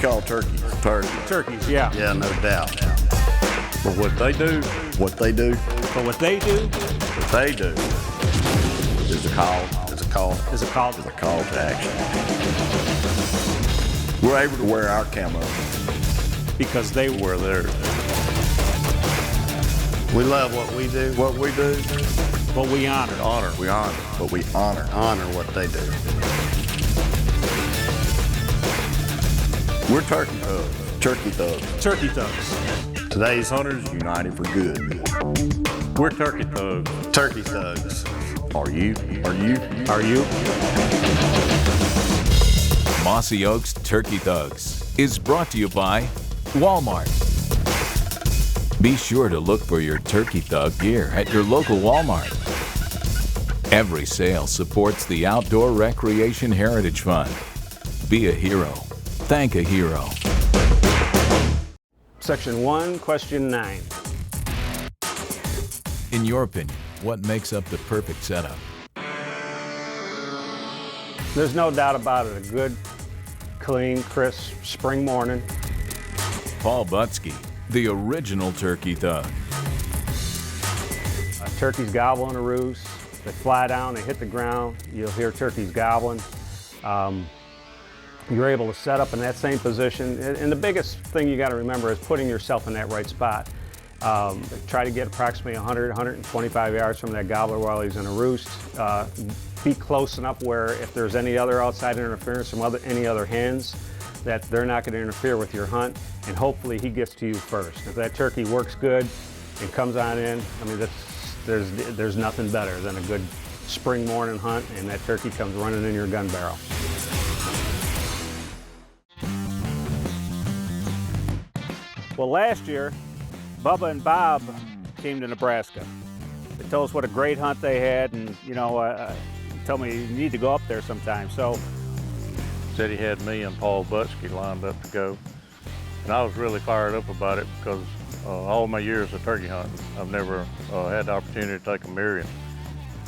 call turkeys. Turkeys, yeah. Yeah, no doubt. But what they do is a call to action. We're able to wear our camo Because they wear theirs. We love what we do. but we honor. We honor what they do. We're turkey thugs. Turkey thugs. Today's hunters united for good. We're turkey thugs. Turkey thugs. Are you? Mossy Oaks Turkey Thugs is brought to you by Walmart. Be sure to look for your Turkey Thug gear at your local Walmart. Every sale supports the Outdoor Recreation Heritage Fund. Be a hero. Thank a hero. Section 1, question 9. In your opinion, what makes up the perfect setup? There's no doubt about it. A good, clean, crisp spring morning. Paul Butski, the original Turkey Thug. Turkeys gobble in a roost. They fly down, they hit the ground. You'll hear turkeys gobbling. You're able to set up in that same position. And the biggest thing you got to remember is putting yourself in that right spot. Try to get approximately 100, 125 yards from that gobbler while he's in a roost. Be close enough where if there's any other outside interference from any other hens, that they're not going to interfere with your hunt, and hopefully he gets to you first. If that turkey works good and comes on in, I mean, there's nothing better than a good spring morning hunt and that turkey comes running in your gun barrel. Well, last year, Bubba and Bob came to Nebraska. They told us what a great hunt they had, and told me you need to go up there sometime. So Said he had me and Paul Butski lined up to go. And I was really fired up about it because all my years of turkey hunting, I've never had the opportunity to take a Merriam.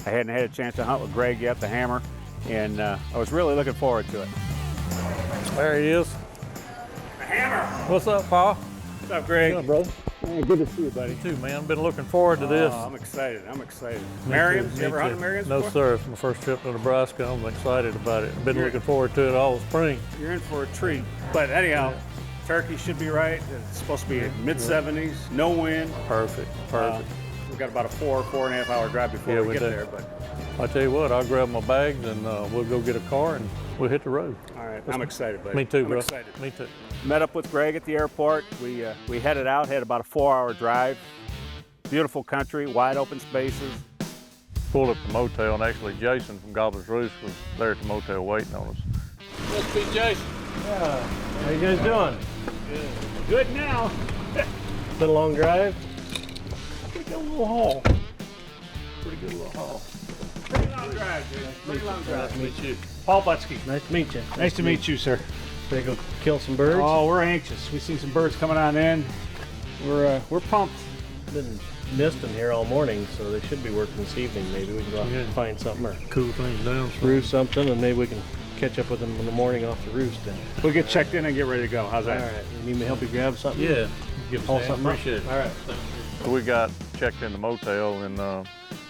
I hadn't had a chance to hunt with Greg yet, the hammer, and I was really looking forward to it. There he is. The hammer! What's up, Paul? What's up, Greg? Good, brother. Hey, good to see you, buddy. You too, man. I've been looking forward to this. I'm excited. Merriam's? You ever hunted Merriam's No, before? sir. It's my first trip to Nebraska. I'm excited about it. I've been looking forward to it all spring. You're in for a treat. But anyhow, turkey should be right. It's supposed to be mid-70s, no wind. Perfect. We've got about a 4.5 hour drive before we get there. But I tell you what, I'll grab my bags and we'll go get a car and we'll hit the road. all right, I'm excited, buddy. Me too, I'm bro. excited. Me too. Met up with Greg at the airport. We headed out, had about a 4-hour drive. Beautiful country, wide open spaces. Pulled up the motel, and actually Jason from Gobbler's Roost was there at the motel waiting on us. Must be Jason. Yeah. How you guys doing? Good now. Been a long drive? Pretty good little haul. Pretty long drive, dude. Pretty long drive. Nice to meet you. Paul Butski. Nice to meet you. Nice to meet you, sir. They go kill some birds? Oh, we're anxious. We see some birds coming on in. We're pumped. Been misting here all morning, so they should be working this evening. Maybe we can go out and find something or Cool things down. roost something, and maybe we can catch up with them in the morning off the roost. Then. We'll get checked in and get ready to go. How's All that? right. You need me to help you grab something? Yeah. Give Haul us something up? appreciate it. All right. We got checked in the motel and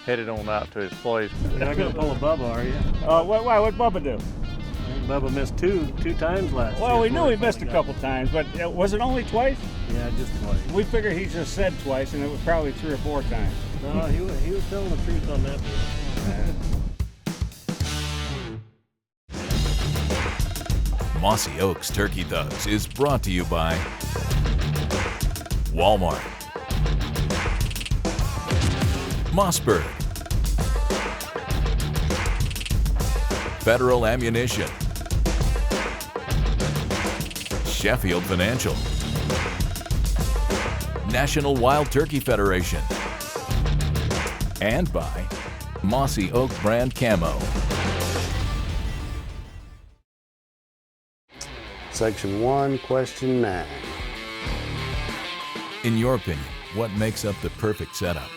headed on out to his place. You're not going to pull a Bubba, are you? What'd Bubba do? Bubba missed two times last year. Well, we knew he missed a couple times, but was it only twice? Yeah, just twice. We figured he just said twice, and it was probably 3 or 4 times. No, he was telling the truth on that one. Mossy Oaks Turkey Thugs is brought to you by Walmart, Mossberg, Federal Ammunition, Sheffield Financial, National Wild Turkey Federation, and by Mossy Oak Brand Camo. Section 1, question 9. In your opinion, what makes up the perfect setup?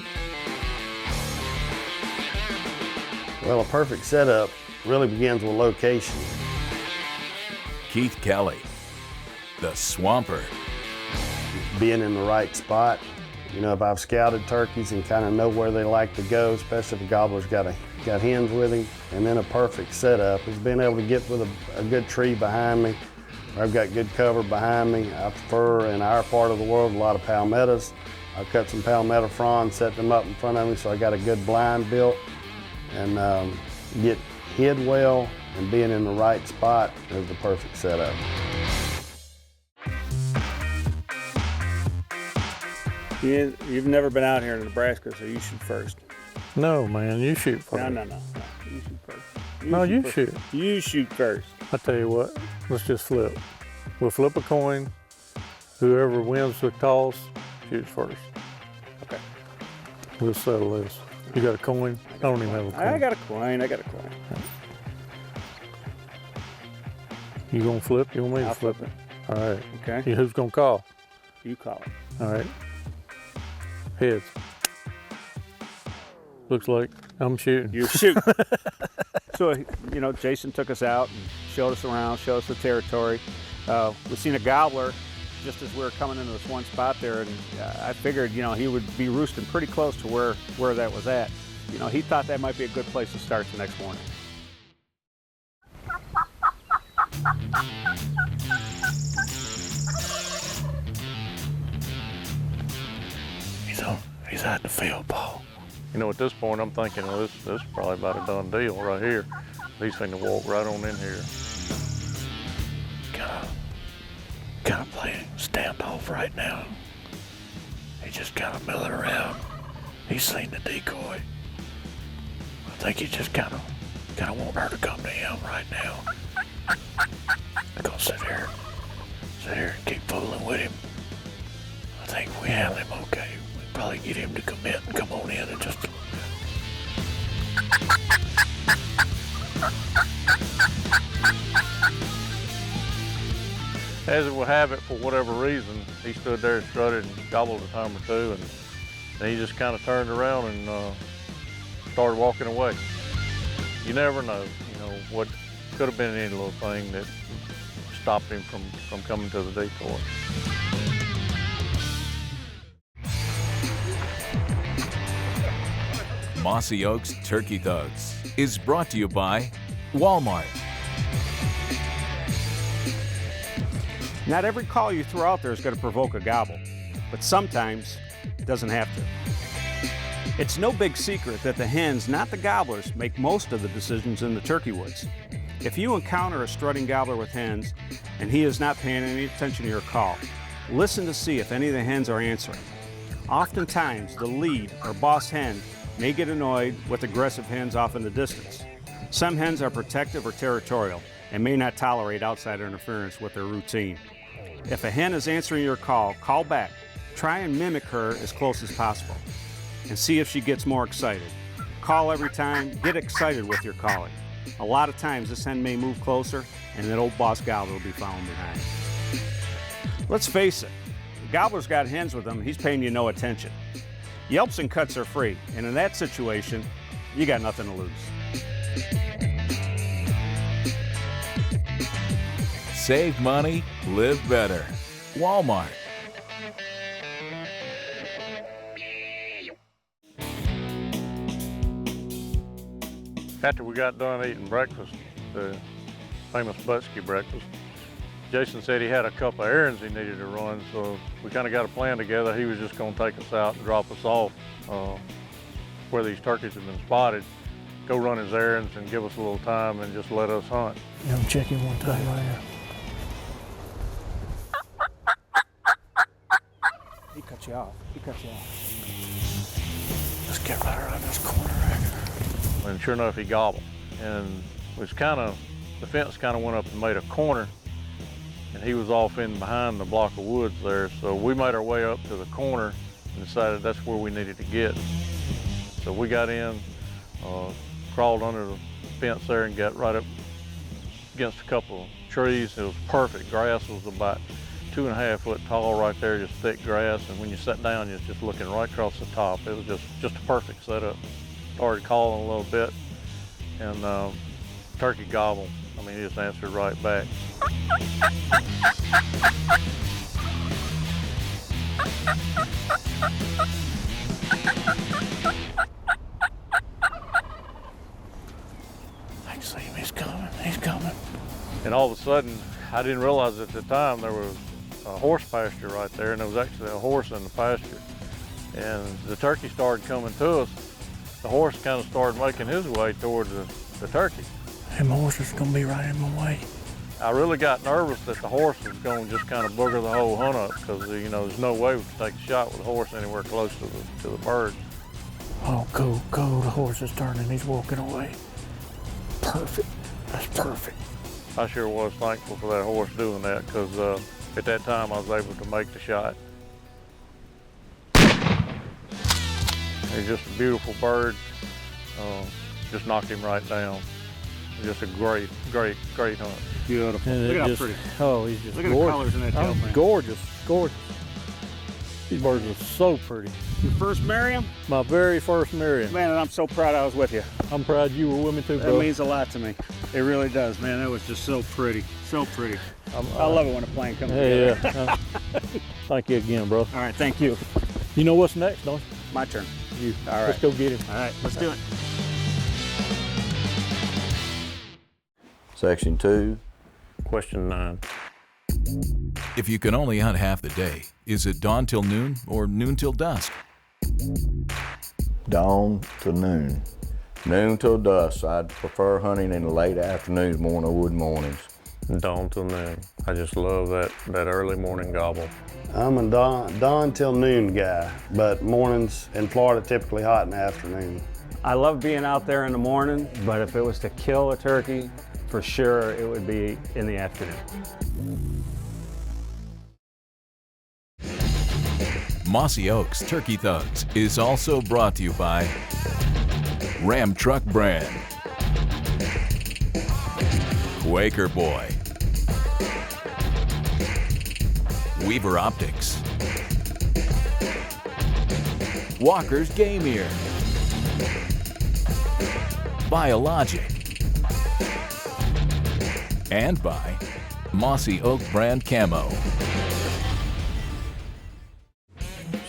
Well, a perfect setup really begins with location. Keith Kelly, the Swamper. Being in the right spot. You know, if I've scouted turkeys and kind of know where they like to go, especially if the gobbler's got hens with him, and then a perfect setup is being able to get with a good tree behind me. I've got good cover behind me. I prefer, in our part of the world, a lot of palmettos. I'll cut some palmetto fronds, set them up in front of me so I got a good blind built, and get hid well, and being in the right spot is the perfect setup. You've never been out here in Nebraska, so you shoot first. No, man, you shoot first. No. You shoot first. You shoot. You shoot first. I tell you what, let's just flip. We'll flip a coin. Whoever wins the toss shoots first. Okay. We'll settle this. You got a coin? I don't even have a coin. I got a coin. You gonna flip? You want me to I'll flip flip it? All right. Okay. Who's gonna call? You call it. All right. Heads. Looks like I'm shooting. You shoot. So, you know, Jason took us out and showed us around, showed us the territory. We seen a gobbler just as we were coming into this one spot there, and I figured, you know, he would be roosting pretty close to where that was at. You know, he thought that might be a good place to start the next morning. He's out in the field, Paul. You know, at this point, I'm thinking, well, this is probably about a done deal right here. He's finna walk right on in here. Kind of playing standoff right now. He just kind of milling around. He's seen the decoy. I think he just kind of want her to come to him right now. I'm gonna sit here and keep fooling with him. I think if we handle him okay, we can probably get him to commit and come on in and just a little bit. As it would have it, for whatever reason, he stood there and strutted and gobbled a time or two, and then he just kind of turned around and started walking away. You never know, you know, what could have been any little thing that stopped him from coming to the decoy. Mossy Oaks Turkey Thugs is brought to you by Walmart. Not every call you throw out there is going to provoke a gobble, but sometimes it doesn't have to. It's no big secret that the hens, not the gobblers, make most of the decisions in the turkey woods. If you encounter a strutting gobbler with hens and he is not paying any attention to your call, listen to see if any of the hens are answering. Oftentimes, the lead or boss hen may get annoyed with aggressive hens off in the distance. Some hens are protective or territorial and may not tolerate outside interference with their routine. If a hen is answering your call, call back. Try and mimic her as close as possible and see if she gets more excited. Call every time, get excited with your calling. A lot of times this hen may move closer and that old boss gobbler will be following behind. Let's face it, the gobbler's got hens with him, he's paying you no attention. Yelps and cuts are free, and in that situation, you got nothing to lose. Save money, live better. Walmart. After we got done eating breakfast, the famous Butski breakfast, Jason said he had a couple of errands he needed to run, so we kind of got a plan together. He was just going to take us out and drop us off where these turkeys have been spotted, go run his errands and give us a little time and just let us hunt. Yeah, I'm checking one time right here. He cut you off. Let's get right around this corner right here. And sure enough, he gobbled. And it was the fence kind of went up and made a corner, and he was off in behind the block of woods there. So we made our way up to the corner and decided that's where we needed to get. So we got in, crawled under the fence there and got right up against a couple of trees. It was perfect. Grass was about 2.5 foot tall right there, just thick grass. And when you sat down, you're just looking right across the top. It was just a perfect setup. Started calling a little bit, and turkey gobble. I mean, he just answered right back. I see him, he's coming. And all of a sudden, I didn't realize at the time there was a horse pasture right there, and there was actually a horse in the pasture. And the turkey started coming to us. The horse kind of started making his way toward the turkey. Them horses gonna be right in my way. I really got nervous that the horse was going to just kind of booger the whole hunt up, because you know there's no way we could take a shot with a horse anywhere close to the bird. Oh, go, the horse is turning, he's walking away. Perfect, that's perfect. I sure was thankful for that horse doing that, because at that time I was able to make the shot. He's just a beautiful bird. Just knocked him right down. Just a great hunt. Beautiful. And Look at how just, pretty. oh, he's just Look at the gorgeous. colors in that tail fan. Gorgeous. These birds are so pretty. Your first Merriam? My very first Merriam. Man, and I'm so proud I was with you. I'm proud you were with me too, That bro. means a lot to me. It really does, man. That was just so pretty. So pretty. I love it when a plane comes together. Yeah. Thank you again, bro. All right, thank you. You know what's next, don't you? My turn. You. All right. Let's go get him. All right, let's do it. Section 2. Question 9. If you can only hunt half the day, is it dawn till noon or noon till dusk? Dawn to noon. Noon till dusk. I'd prefer hunting in the late afternoons more than I would mornings. Dawn till noon. I just love that early morning gobble. I'm a dawn till noon guy, but mornings in Florida typically hot in the afternoon. I love being out there in the morning, but if it was to kill a turkey, for sure it would be in the afternoon. Mossy Oaks Turkey Thugs is also brought to you by Ram Truck Brand, Quaker Boy, Weaver Optics, Walker's Game Ear, Biologic, and by Mossy Oak Brand Camo.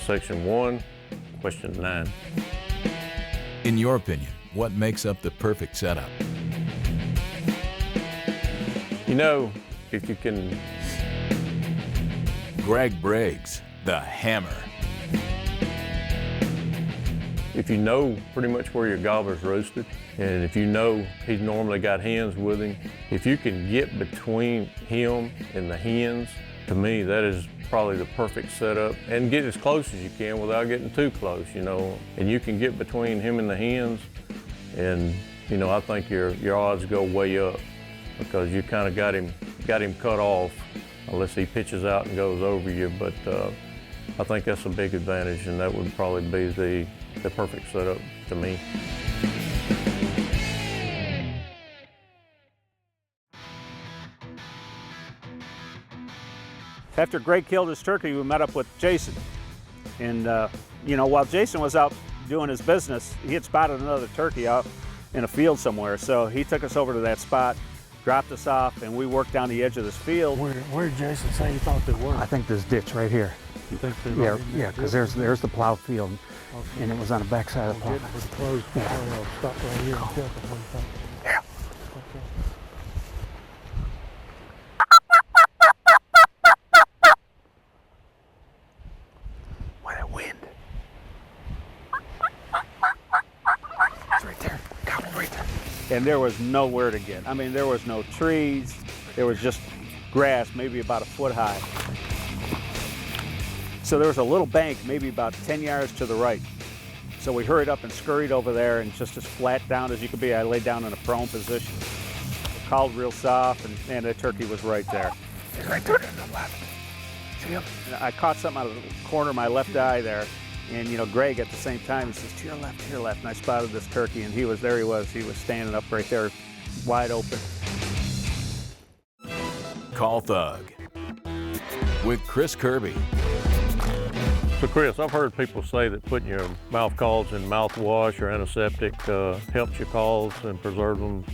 Section 1, question 9. In your opinion, what makes up the perfect setup? You know, if you can, Greg Briggs, the Hammer. if you know pretty much where your gobbler's roosted, and if you know he's normally got hens with him, if you can get between him and the hens, to me, that is probably the perfect setup, and get as close as you can without getting too close, you know. And you can get between him and the hens, and you know, I think your odds go way up, because you kind of got him cut off, unless he pitches out and goes over you. But I think that's a big advantage, and that would probably be the perfect setup to me. After Greg killed his turkey, we met up with Jason. And, you know, while Jason was out doing his business, he had spotted another turkey out in a field somewhere. So he took us over to that spot, dropped us off, and we worked down the edge of this field. Where did Jason say he thought they were? I think this ditch right here. You think they're Yeah, because there's the plowed field, Okay. and it was on the back side of the plow. Getting pretty close. I'll stop right here and check it. What do you think? Yeah. Okay. Why that wind? It's right there. Gobble right there. And there was nowhere to get. I mean, there was no trees. There was just grass, maybe about a foot high. So there was a little bank, maybe about 10 yards to the right. So we hurried up and scurried over there, and just as flat down as you could be, I laid down in a prone position. Called real soft, and the turkey was right there. He's right there to the left. See him? And I caught something out of the corner of my left eye there, and you know, Greg at the same time, he says, to your left, and I spotted this turkey, and he was standing up right there, wide open. Call Thug with Chris Kirby. So Chris, I've heard people say that putting your mouth calls in mouthwash or antiseptic helps your calls and preserve them.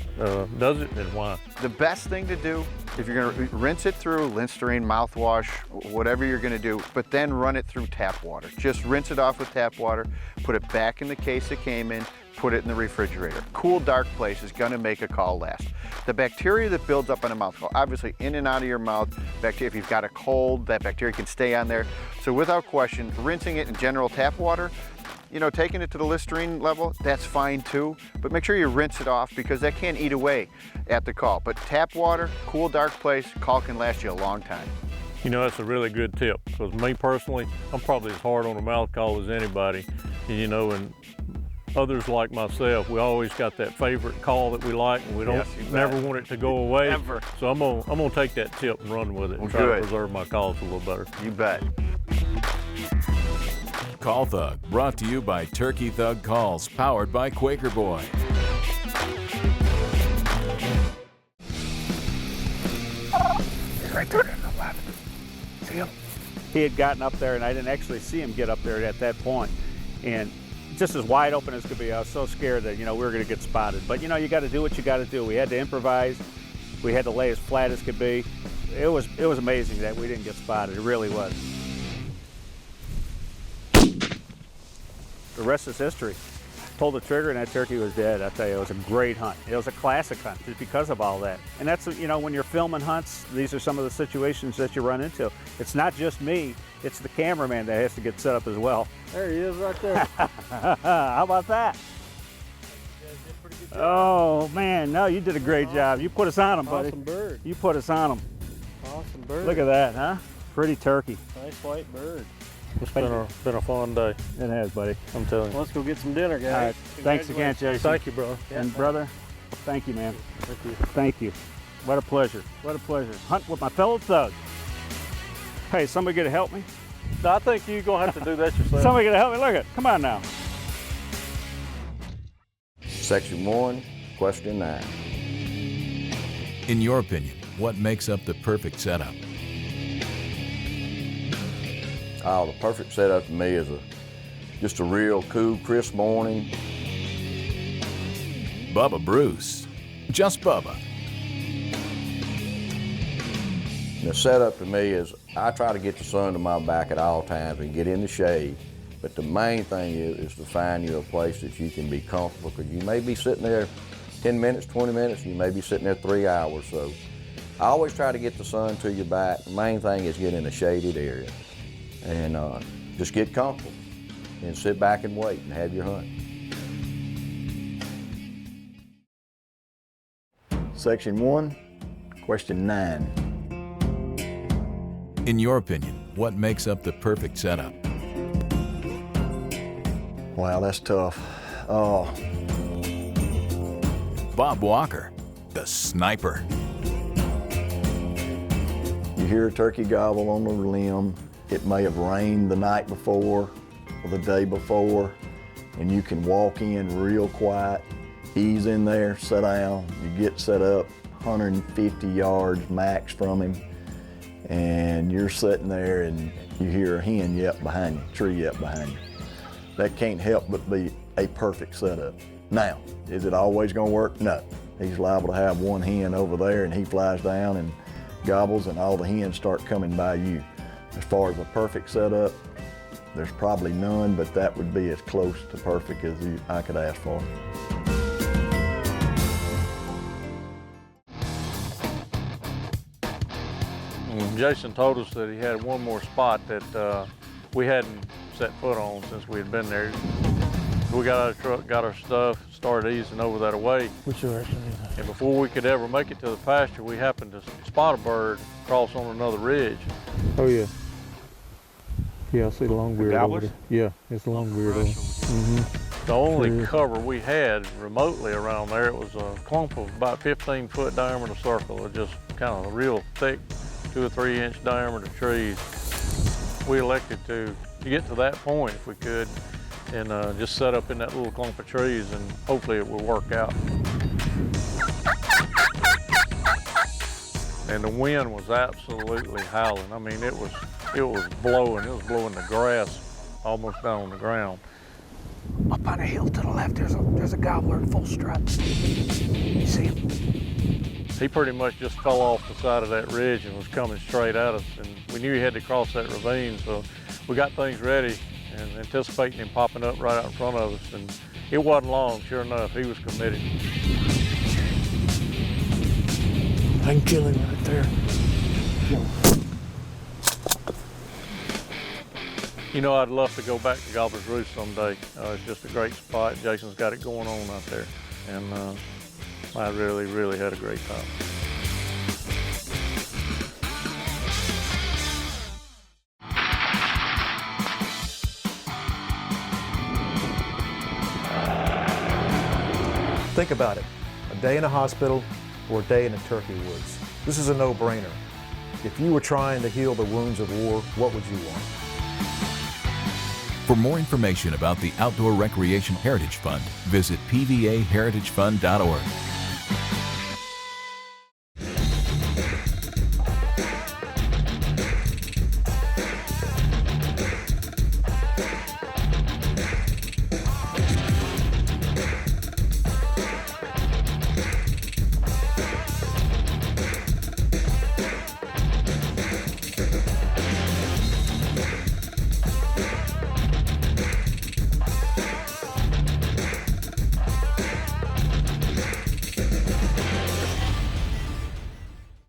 Does it, and why? The best thing to do, if you're gonna rinse it through Listerine, mouthwash, whatever you're gonna do, but then run it through tap water. Just rinse it off with tap water, put it back in the case it came in, put it in the refrigerator. Cool, dark place is gonna make a call last. The bacteria that builds up on a mouth call, obviously in and out of your mouth, bacteria, if you've got a cold, that bacteria can stay on there. So without question, rinsing it in general tap water, you know, taking it to the Listerine level, that's fine too, but make sure you rinse it off because that can eat away at the call. But tap water, cool, dark place, call can last you a long time. You know, that's a really good tip, because me personally, I'm probably as hard on a mouth call as anybody, you know, and others like myself, we always got that favorite call that we like, and we don't never want it to go away. Ever. So I'm gonna take that tip and run with it and try to preserve my calls a little better. You bet. Call Thug, brought to you by Turkey Thug Calls, powered by Quaker Boy. He's right there in the left. See him? He had gotten up there, and I didn't actually see him get up there at that point. And just as wide open as could be, I was so scared that, you know, we were going to get spotted. But, you know, you got to do what you got to do. We had to improvise. We had to lay as flat as could be. It was amazing that we didn't get spotted. It really was. The rest is history. Pulled the trigger and that turkey was dead. I tell you, it was a great hunt. It was a classic hunt just because of all that. And that's, you know, when you're filming hunts, these are some of the situations that you run into. It's not just me, it's the cameraman that has to get set up as well. There he is right there. How about that? Oh man, no, you did a great job. You put us on him, buddy. Awesome bird. You put us on him. Awesome bird. Look at that, huh? Pretty turkey. Nice white bird. It's been a fun day. It has, buddy. I'm telling you. Let's go get some dinner, guys. All right. Thanks again, Jason. Thank you, bro. And brother, thank you, man. Thank you. Thank you. What a pleasure. What a pleasure. Hunt with my fellow thugs. Hey, somebody gonna help me? No, I think you're gonna have to do that yourself. Somebody gonna help me? Look at it. Come on now. Section 1, question 9. In your opinion, what makes up the perfect setup? Oh, the perfect setup to me is just a real cool, crisp morning. Bubba Bruce. Just Bubba. The setup to me is I try to get the sun to my back at all times and get in the shade. But the main thing is to find you a place that you can be comfortable, because you may be sitting there 10 minutes, 20 minutes, and you may be sitting there 3 hours. So I always try to get the sun to your back. The main thing is get in a shaded area and just get comfortable and sit back and wait and have your hunt. Section 1, question 9. In your opinion, what makes up the perfect setup? Wow, that's tough. Oh, Bob Walker, the sniper. you hear a turkey gobble on the limb. It may have rained the night before or the day before, and you can walk in real quiet, ease in there, sit down, you get set up 150 yards max from him, and you're sitting there and you hear a hen yelp behind you, tree yelp behind you. That can't help but be a perfect setup. Now, is it always gonna work? No. He's liable to have one hen over there and he flies down and gobbles and all the hens start coming by you. As far as a perfect setup, there's probably none, but that would be as close to perfect as I could ask for. Jason told us that he had one more spot that we hadn't set foot on since we had been there. We got out of the truck, got our stuff, started easing over that away. Which direction is that? And before we could ever make it to the pasture, we happened to spot a bird cross on another ridge. Oh, yeah. Yeah, I see the longbeard over Gobblers? there. Yeah, it's the longbeard over. The only Sure. cover we had remotely around there, it was a clump of about 15-foot diameter circle of just kind of real thick 2 or 3 inch diameter trees. We elected to get to that point if we could and just set up in that little clump of trees, and hopefully it will work out. And the wind was absolutely howling. I mean, it was blowing. It was blowing the grass almost down on the ground. Up on a hill to the left, there's a gobbler in full strut. You see him? He pretty much just fell off the side of that ridge and was coming straight at us, and we knew he had to cross that ravine, so we got things ready and anticipating him popping up right out in front of us, and it wasn't long, sure enough, he was committed. I can kill him right there. You know, I'd love to go back to Gobbler's Roost someday. It's just a great spot. Jason's got it going on out there, and I really, really had a great time. Think about it, a day in a hospital or a day in the turkey woods. This is a no-brainer. If you were trying to heal the wounds of war, what would you want? For more information about the Outdoor Recreation Heritage Fund, visit pvaheritagefund.org.